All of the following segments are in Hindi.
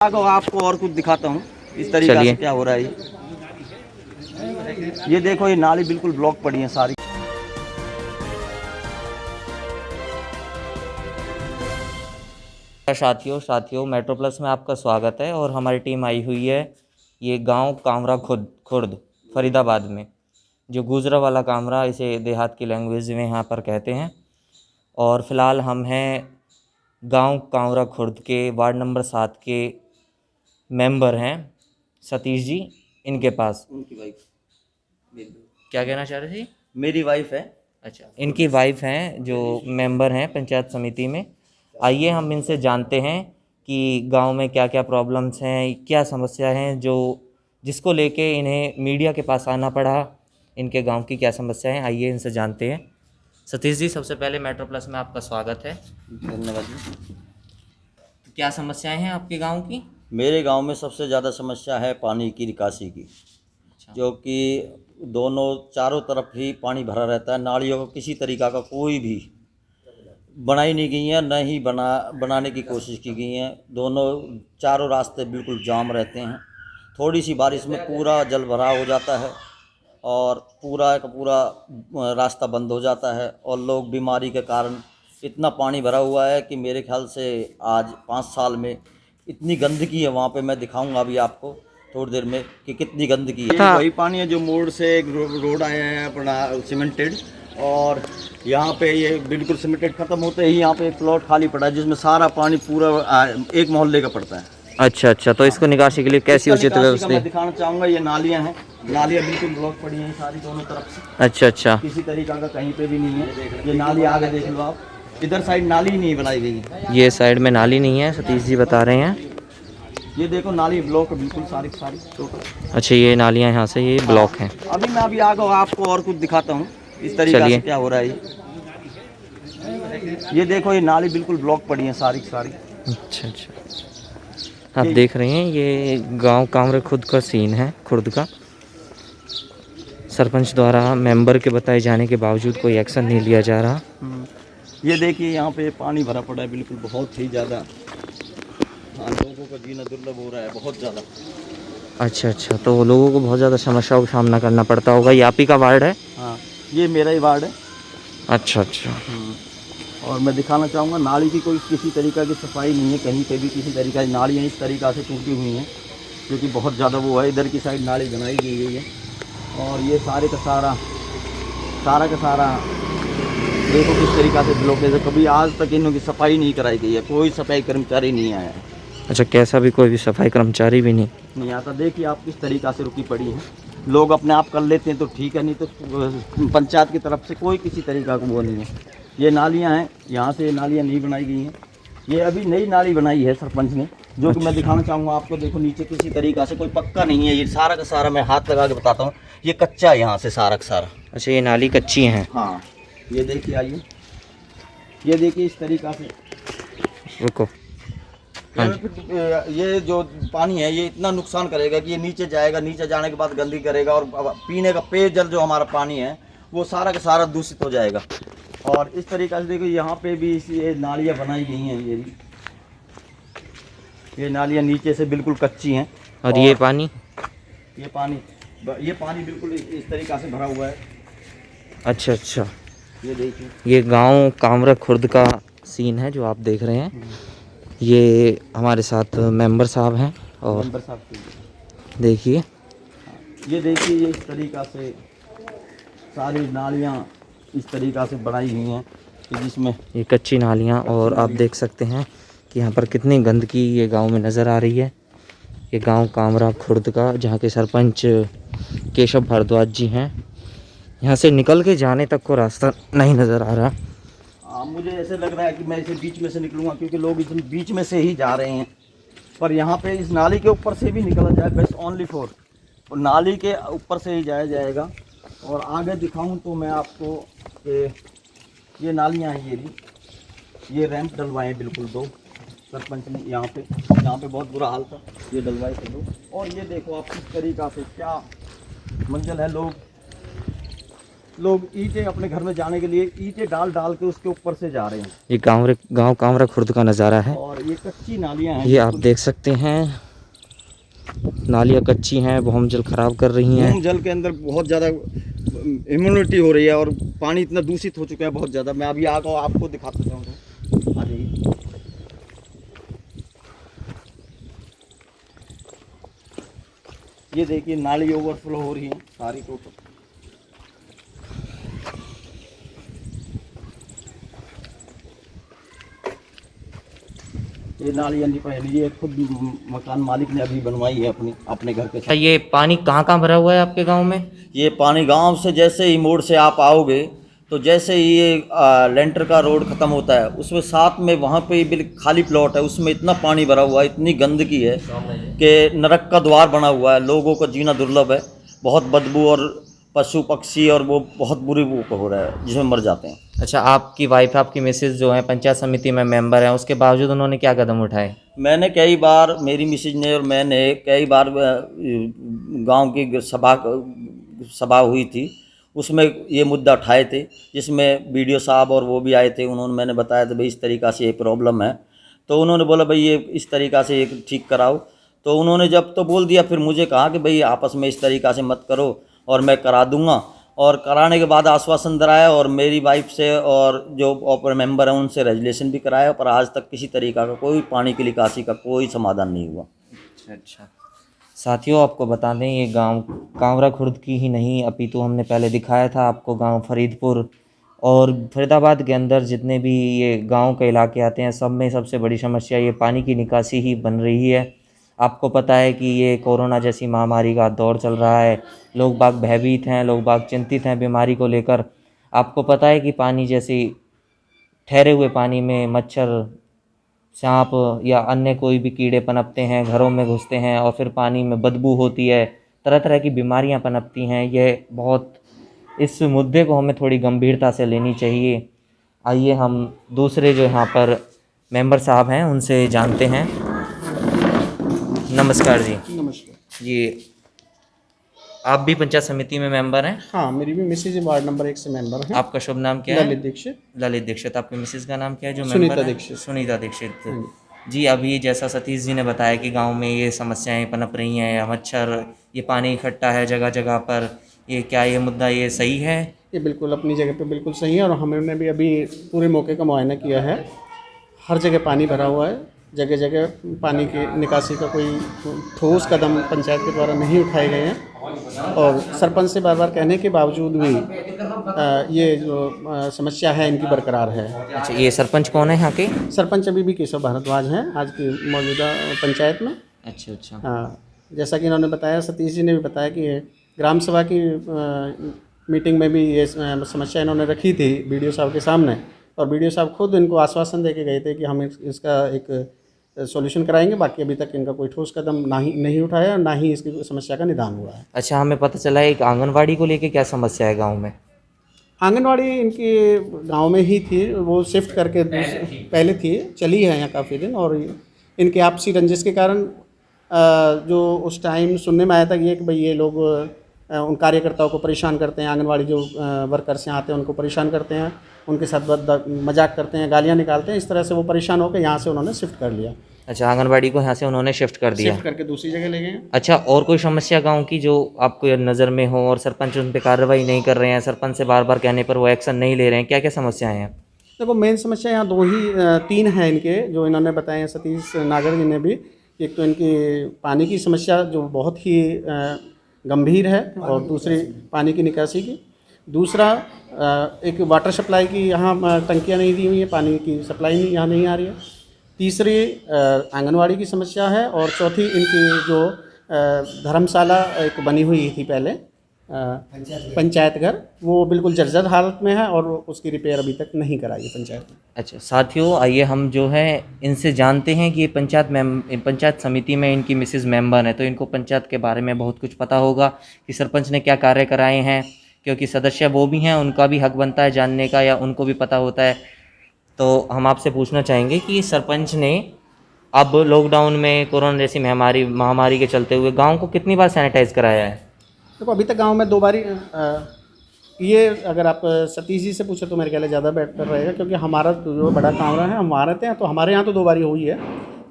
आगे आपको और कुछ दिखाता हूँ इस तरीके से क्या हो रहा है। ये देखो, ये नाली बिल्कुल ब्लॉक पड़ी है सारी। साथियों मेट्रो प्लस में आपका स्वागत है। और हमारी टीम आई हुई है ये गांव कामरा खुर्द फरीदाबाद में, जो गुजरा वाला कामरा इसे देहात की लैंग्वेज में यहाँ पर कहते हैं। और फ़िलहाल हम हैं गांव कामरा खुर्द के वार्ड नंबर 7 के मेंबर हैं सतीश जी, इनके पास। उनकी वाइफ, क्या कहना चाह रहे थे? मेरी वाइफ है। अच्छा, इनकी वाइफ हैं जो मेंबर हैं पंचायत समिति में। आइए हम इनसे जानते हैं कि गांव में क्या क्या प्रॉब्लम्स हैं, क्या समस्या हैं जो जिसको लेके इन्हें मीडिया के पास आना पड़ा। इनके गांव की क्या समस्या है, आइए इनसे जानते हैं। सतीश जी, सबसे पहले मेट्रो प्लस में आपका स्वागत है। धन्यवाद जी। तो क्या समस्याएं हैं आपके गांव की? मेरे गांव में सबसे ज़्यादा समस्या है पानी की निकासी की, जो कि दोनों चारों तरफ ही पानी भरा रहता है। नालियों को किसी तरीक़ा का कोई भी बनाई नहीं गई है, न ही बनाने की कोशिश की गई है। दोनों चारों रास्ते बिल्कुल जाम रहते हैं। थोड़ी सी बारिश में पूरा जल भराव हो जाता है और पूरा का पूरा रास्ता बंद हो जाता है, और लोग बीमारी के कारण इतना पानी भरा हुआ है कि मेरे ख्याल से आज 5 साल में इतनी गंदगी है वहाँ पे। मैं दिखाऊंगा अभी आपको थोड़ी देर में कि कितनी गंदगी है। ये वही पानी है जो मोड़ से एक रोड आया है अपना सीमेंटेड, और यहाँ पे ये बिल्कुल सीमेंटेड खत्म होते ही यहाँ पे एक प्लॉट खाली पड़ा है जिसमें सारा पानी पूरा एक मोहल्ले का पड़ता है। अच्छा, तो इसको निकासी के लिए कैसी उचित व्यवस्था? मैं दिखाना चाहूँगा, ये नालियाँ हैं, नालियाँ बिल्कुल ब्लॉक पड़ी हैं सारी दोनों तरफ से। अच्छा, किसी तरीका का कहीं पे भी नहीं है। ये नाली आगे देख लो आप, इधर साइड नाली नहीं बनाई गई है। ये साइड में नाली नहीं है, सतीश जी बता रहे हैं। ये देखो नाली ब्लॉक बिल्कुल सारी टोटल। अच्छा, ये नालियाँ यहाँ से ये ब्लॉक हैं। अभी आगे आपको और कुछ दिखाता हूँ इस तरीके से क्या हो रहा है। ये देखो, ये नाली बिल्कुल ब्लॉक पड़ी है सारी। अच्छा, आप देख रहे हैं ये गांव कामरा खुद का सीन है, खुर्द का। सरपंच द्वारा मेंबर के बताए जाने के बावजूद कोई एक्शन नहीं लिया जा रहा। ये देखिए यहाँ पे पानी भरा पड़ा है बिल्कुल, बहुत ही ज़्यादा। हाँ, लोगों का जीना दुर्लभ हो रहा है बहुत ज़्यादा। अच्छा, तो लोगों को बहुत ज़्यादा समस्याओं का सामना करना पड़ता होगा। ये आप ही का वार्ड है? हाँ, ये मेरा ही वार्ड है। अच्छा। और मैं दिखाना चाहूँगा, नाली की कोई किसी तरीक़ा की सफाई नहीं है कहीं पे भी। किसी तरीक़ा की नालियाँ इस तरीक़ा से टूटी हुई हैं क्योंकि बहुत ज़्यादा वो है। इधर की साइड नाली बनाई गई है, और ये सारे का सारा देखो किस तरीक़ा से ब्लॉकेज है। कभी आज तक इन्हों की सफाई नहीं कराई गई है, कोई सफाई कर्मचारी नहीं आया है। अच्छा, कैसा भी कोई भी सफाई कर्मचारी भी नहीं आता। देखिए आप किस तरीक़ा से रुकी पड़ी हैं। लोग अपने आप कर लेते हैं तो ठीक है, नहीं तो पंचायत की तरफ से कोई किसी तरीक़ा का वो नहीं है। ये नालियाँ हैं, यहाँ से ये नालियाँ नहीं बनाई गई हैं। ये अभी नई नाली बनाई है सरपंच ने, जो कि मैं दिखाना चाहूँगा आपको। देखो नीचे किसी तरीक़ा से कोई पक्का नहीं है। ये सारा का सारा मैं हाथ लगा के बताता हूँ, ये कच्चा है यहाँ से सारा का सारा। अच्छा, ये नाली कच्ची हैं? हाँ, ये देखिए, आइए ये देखिए इस तरीक़ा से। रुको। ये जो पानी है ये इतना नुकसान करेगा कि ये नीचे जाएगा, नीचे जाने के बाद गंदगी करेगा, और पीने का पेयजल जो हमारा पानी है वो सारा का सारा दूषित हो जाएगा। और इस तरीक़े से देखो यहाँ पे भी ये नालियाँ बनाई गई हैं। ये नालियाँ नीचे से बिल्कुल कच्ची हैं। और ये पानी बिल्कुल इस तरीक़ा से भरा हुआ है। अच्छा, ये देखिए, ये गांव कामरा खुर्द का सीन है जो आप देख रहे हैं। ये हमारे साथ मेंबर साहब हैं, और मेंबर साहब देखिए ये इस तरीक़ा से सारी नालियाँ इस तरीक़ा से बनाई हुई हैं कि जिसमें ये कच्ची नालियाँ। और आप देख सकते हैं कि यहाँ पर कितनी गंदगी ये गांव में नज़र आ रही है। ये गांव कामरा खुर्द का, जहाँ के सरपंच केशव भारद्वाज जी हैं। यहाँ से निकल के जाने तक को रास्ता नहीं नज़र आ रहा। मुझे ऐसे लग रहा है कि मैं इसे बीच में से निकलूँगा, क्योंकि लोग इस बीच में से ही जा रहे हैं। पर यहाँ पे इस नाली के ऊपर से भी निकला जाए, बेस्ट ओनली फॉर और नाली के ऊपर से ही जाया जाएगा। और आगे दिखाऊं तो मैं आपको ये नालियाँ हैं, ये रैंप डलवाएँ बिल्कुल 2 सरपंच ने यहाँ पे बहुत बुरा हाल था, ये डलवाए थे 2। और ये देखो आप किस तरीक़ा से क्या मंजिल है। लोग लोग ईंटें अपने घर में जाने के लिए ईंटें डाल डाल के उसके ऊपर से जा रहे हैं। ये गांव कामरा खुर्द का नज़ारा है। और ये कच्ची नालियाँ हैं, ये आप देख सकते हैं, नालियाँ कच्ची हैं, भूमजल खराब कर रही हैं। भूम जल के अंदर बहुत ज़्यादा इम्यूनिटी हो रही है और पानी इतना दूषित हो चुका है बहुत ज़्यादा। मैं अभी आगे आपको दिखाता जाऊँगा, आ जाइए। ये देखिए नाली ओवरफ्लो हो रही है सारी टोटल। ये नाली नहीं पहले ये खुद मकान मालिक ने अभी बनवाई है अपने घर के साथ। ये पानी कहाँ कहाँ भरा हुआ है आपके गांव में? ये पानी गांव से जैसे ही मोड़ से आप आओगे तो जैसे ही ये लेंटर का रोड ख़त्म होता है उसमें साथ में वहाँ पे बिल्कुल खाली प्लॉट है, उसमें इतना पानी भरा हुआ है, इतनी गंदगी है कि नरक का द्वार बना हुआ है। लोगों को जीना दुर्लभ है, बहुत बदबू और पशु पक्षी और वो बहुत बुरी वो हो रहा है जिसमें मर जाते हैं। अच्छा, आपकी वाइफ, आपकी मिसेज जो है पंचायत समिति में मेंबर हैं, उसके बावजूद उन्होंने क्या कदम उठाए? मैंने कई बार, मेरी मिसेज ने और मैंने कई बार गांव की सभा हुई थी, उसमें ये मुद्दा उठाए थे, जिसमें बीडीओ साहब और वो भी आए थे। उन्होंने मैंने बताया था भाई इस तरीक़ा से ये प्रॉब्लम है, तो उन्होंने बोला भाई ये इस तरीक़ा से ये ठीक कराओ। तो उन्होंने जब तो बोल दिया, फिर मुझे कहा कि भाई आपस में इस तरीक़ा से मत करो और मैं करा दूँगा। और कराने के बाद आश्वासन दिलाया और मेरी वाइफ से और जो ऑपर मेंबर हैं उनसे रेजुलेशन भी कराया, पर आज तक किसी तरीक़ा का कोई पानी की निकासी का कोई समाधान नहीं हुआ। अच्छा, साथियों आपको बता दें ये गांव कांवरा खुर्द की ही नहीं अपितु हमने पहले दिखाया था आपको गांव फरीदपुर और फरीदाबाद के अंदर जितने भी ये गांव के इलाके आते हैं सब में सबसे बड़ी समस्या ये पानी की निकासी ही बन रही है। आपको पता है कि ये कोरोना जैसी महामारी का दौर चल रहा है, लोग बाग भयभीत हैं, लोग बाग चिंतित हैं बीमारी को लेकर। आपको पता है कि पानी जैसी ठहरे हुए पानी में मच्छर, सांप या अन्य कोई भी कीड़े पनपते हैं, घरों में घुसते हैं और फिर पानी में बदबू होती है, तरह तरह की बीमारियां पनपती हैं। यह बहुत, इस मुद्दे को हमें थोड़ी गंभीरता से लेनी चाहिए। आइए हम दूसरे जो यहाँ पर मेंबर साहब हैं उनसे जानते हैं। नमस्कार जी। नमस्कार जी, आप भी पंचायत समिति में मेंबर हैं? हाँ, मेरी भी मिसेज वार्ड नंबर 1 से मेंबर है। आपका शुभ नाम क्या है? ललित दीक्षित। ललित दीक्षित। आपकी मिसेज का नाम क्या है जो सुनीता मेंबर है? दीक्षित। सुनीता दीक्षित जी। अभी जैसा सतीश जी ने बताया कि गांव में ये समस्याएं पनप रही हैं, या मच्छर, ये पानी इकट्ठा है जगह जगह पर, ये क्या ये मुद्दा ये सही है? ये बिल्कुल अपनी जगह पे बिल्कुल सही है और हमने भी अभी पूरे मौके का मुआयना किया है। हर जगह पानी भरा हुआ है, जगह जगह पानी की निकासी का कोई ठोस कदम पंचायत के द्वारा नहीं उठाए गए हैं और सरपंच से बार बार कहने के बावजूद भी ये जो समस्या है इनकी बरकरार है। अच्छा, ये सरपंच कौन है यहाँ के? सरपंच अभी भी केशव भारद्वाज हैं आज की मौजूदा पंचायत में। अच्छा अच्छा। हाँ, जैसा कि इन्होंने बताया, सतीश जी ने भी बताया कि ग्राम सभा की मीटिंग में भी ये समस्या इन्होंने रखी थी बीडीओ साहब के सामने और बीडीओ साहब खुद इनको आश्वासन दे के गए थे कि हम इसका एक सॉल्यूशन कराएंगे। बाकी अभी तक इनका कोई ठोस कदम नहीं उठाया और ना ही इसकी समस्या का निदान हुआ है। अच्छा, हमें पता चला है एक आंगनवाड़ी को लेके क्या समस्या है गांव में? आंगनवाड़ी इनकी गांव में ही थी, वो शिफ्ट करके पहले थी, चली है यहाँ काफ़ी दिन और इनके आपसी रंजिश के कारण जो उस टाइम सुनने में आया था ये कि भाई ये लोग उन कार्यकर्ताओं को परेशान करते हैं, आंगनवाड़ी जो वर्कर्स यहाँ आते हैं उनको परेशान करते हैं, उनके साथ मजाक करते हैं, गालियाँ निकालते हैं। इस तरह से वो परेशान होकर यहाँ से उन्होंने शिफ्ट कर लिया। अच्छा, आंगनवाड़ी को यहाँ से उन्होंने शिफ्ट कर दिया, शिफ्ट करके दूसरी जगह ले गए। अच्छा, और कोई समस्या गांव की जो आपको नज़र में हो और सरपंच उन पर कार्रवाई नहीं कर रहे हैं, सरपंच से बार बार कहने पर वो एक्शन नहीं ले रहे हैं, क्या क्या समस्याएं हैं? देखो, मेन समस्या यहाँ 3 हैं इनके, जो इन्होंने बताए हैं सतीश नागर जी ने भी। एक तो इनकी पानी की समस्या जो बहुत ही गंभीर है और दूसरी पानी की निकासी की, दूसरा एक वाटर सप्लाई की यहाँ टंकियाँ नहीं दी हुई है, पानी की सप्लाई यहाँ नहीं आ रही है, तीसरी आंगनवाड़ी की समस्या है और चौथी इनकी जो धर्मशाला एक बनी हुई थी पहले पंचायत घर, वो बिल्कुल जर्जर हालत में है और उसकी रिपेयर अभी तक नहीं कराई है पंचायत ने। अच्छा साथियों, आइए हम जो है इनसे जानते हैं कि ये पंचायत समिति में इनकी मिसेज मेंबर है, तो इनको पंचायत के बारे में बहुत कुछ पता होगा कि सरपंच ने क्या कार्य कराए हैं, क्योंकि सदस्य वो भी हैं, उनका भी हक बनता है जानने का, या उनको भी पता होता है। तो हम आपसे पूछना चाहेंगे कि सरपंच ने अब लॉकडाउन में कोरोना जैसी महामारी के चलते हुए गाँव को कितनी बार सैनिटाइज कराया है? देखो, अभी तक गांव में 2 बार ये अगर आप सतीश जी से पूछे तो मेरे ख्याल से ज़्यादा बेटर रहेगा, क्योंकि हमारा तो जो बड़ा कामरा है हम वहाँ रहते हैं, तो हमारे यहाँ तो 2 बारी हुई है।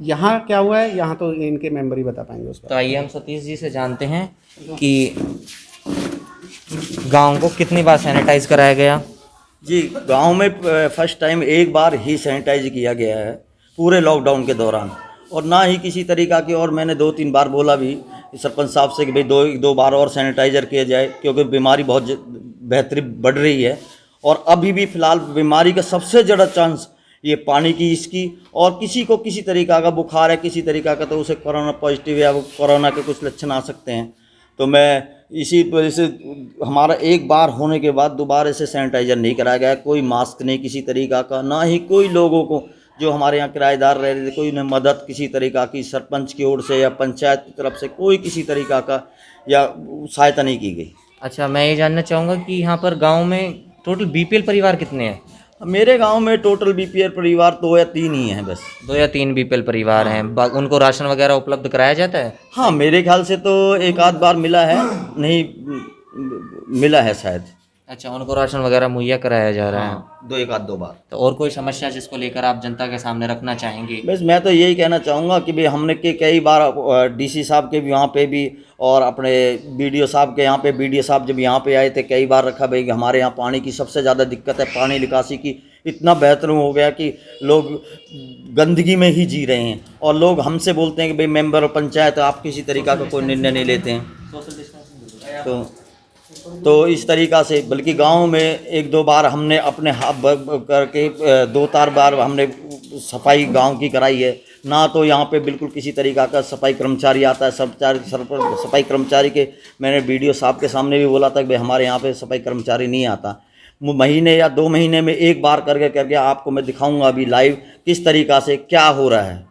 यहाँ क्या हुआ है, यहाँ तो इनके मेंबर ही बता पाएंगे उस पर। तो आइए हम सतीश जी से जानते हैं कि गांव को कितनी बार सैनिटाइज कराया गया। जी, गांव में फर्स्ट टाइम एक बार ही सैनिटाइज किया गया है पूरे लॉकडाउन के दौरान, और ना ही किसी तरीक़ा की, और मैंने 2-3 बार बोला भी सरपंच साहब से कि भाई 2 बार और सैनिटाइज़र किया जाए, क्योंकि बीमारी बहुत बेहतरी बढ़ रही है। और अभी भी फ़िलहाल बीमारी का सबसे ज़्यादा चांस ये पानी की इसकी, और किसी को किसी तरीक़ा का बुखार है, किसी तरीक़ा का, तो उसे कोरोना पॉजिटिव या कोरोना के कुछ लक्षण आ सकते हैं। तो मैं इसी वजह से हमारा एक बार होने के बाद दोबारा से सैनिटाइज़र नहीं कराया गया, कोई मास्क नहीं किसी तरीक़ा का, ना ही कोई लोगों को जो हमारे यहाँ किराएदार रह रहे थे, कोई उन्हें मदद किसी तरीक़ा की सरपंच की ओर से या पंचायत की तरफ से कोई किसी तरीक़ा का या सहायता नहीं की गई। अच्छा, मैं ये जानना चाहूँगा कि यहाँ पर गांव में टोटल बीपीएल परिवार कितने हैं। मेरे गांव में टोटल बीपीएल परिवार 2 या 3 ही हैं बस। 2 या 3 बीपीएल परिवार हैं। उनको राशन वगैरह उपलब्ध कराया जाता है। हाँ, मेरे ख्याल से तो एक आध बार मिला है, नहीं मिला है शायद। अच्छा, उनको राशन वगैरह मुहैया कराया जा रहा है। एक आध 2 बार। तो और कोई समस्या जिसको लेकर आप जनता के सामने रखना चाहेंगे। बस मैं तो यही कहना चाहूँगा कि भाई हमने कई बार डीसी साहब के भी वहाँ पे भी, और अपने बीडीओ साहब के यहाँ पे, बीडीओ साहब जब यहाँ पे आए थे कई बार रखा भाई कि हमारे यहाँ पानी की सबसे ज़्यादा दिक्कत है, पानी निकासी की इतना बेहतर हो गया कि लोग गंदगी में ही जी रहे हैं, और लोग हमसे बोलते हैं कि भाई मेंबर और पंचायत आप किसी तरीक़ा का कोई निर्णय नहीं लेते हैं। तो इस तरीक़ा से, बल्कि गांव में 1-2 बार हमने अपने हाथ करके 2-4 बार हमने सफाई गांव की कराई है ना, तो यहाँ पे बिल्कुल किसी तरीक़ा का सफाई कर्मचारी आता है। सफाई कर्मचारी के मैंने बीडीओ साहब के सामने भी बोला था कि भाई हमारे यहाँ पे सफाई कर्मचारी नहीं आता। महीने या 2 महीने में एक बार करके आपको मैं दिखाऊंगा अभी लाइव किस तरीक़ा से क्या हो रहा है।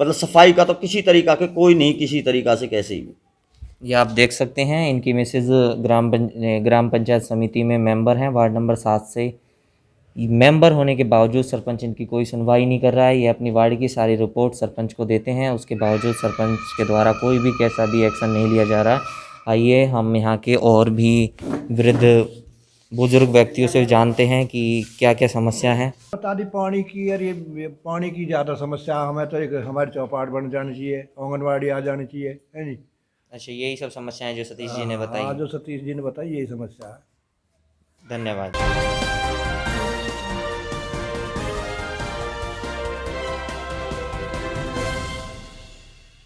मतलब सफाई का तो किसी तरीक़ा के कोई नहीं, किसी तरीक़ा से कैसे भी। ये आप देख सकते हैं, इनकी मिसेज ग्राम पंचायत समिति में मेंबर हैं, वार्ड नंबर 7 से। मेंबर होने के बावजूद सरपंच इनकी कोई सुनवाई नहीं कर रहा है। ये अपनी वार्ड की सारी रिपोर्ट सरपंच को देते हैं, उसके बावजूद सरपंच के द्वारा कोई भी कैसा भी एक्शन नहीं लिया जा रहा। आइए हम यहाँ के और भी वृद्ध बुजुर्ग व्यक्तियों से जानते हैं कि क्या क्या समस्या है। बता दी पानी की, यार ये पानी की ज़्यादा समस्या हमें तो, एक हमारी चौपाट बन जानी चाहिए, आंगनवाड़ी आ जानी चाहिए, है जी। अच्छा, यही सब समस्याएं जो सतीश जी ने बताई। हाँ, जो सतीश जी ने बताई यही समस्या है। धन्यवाद।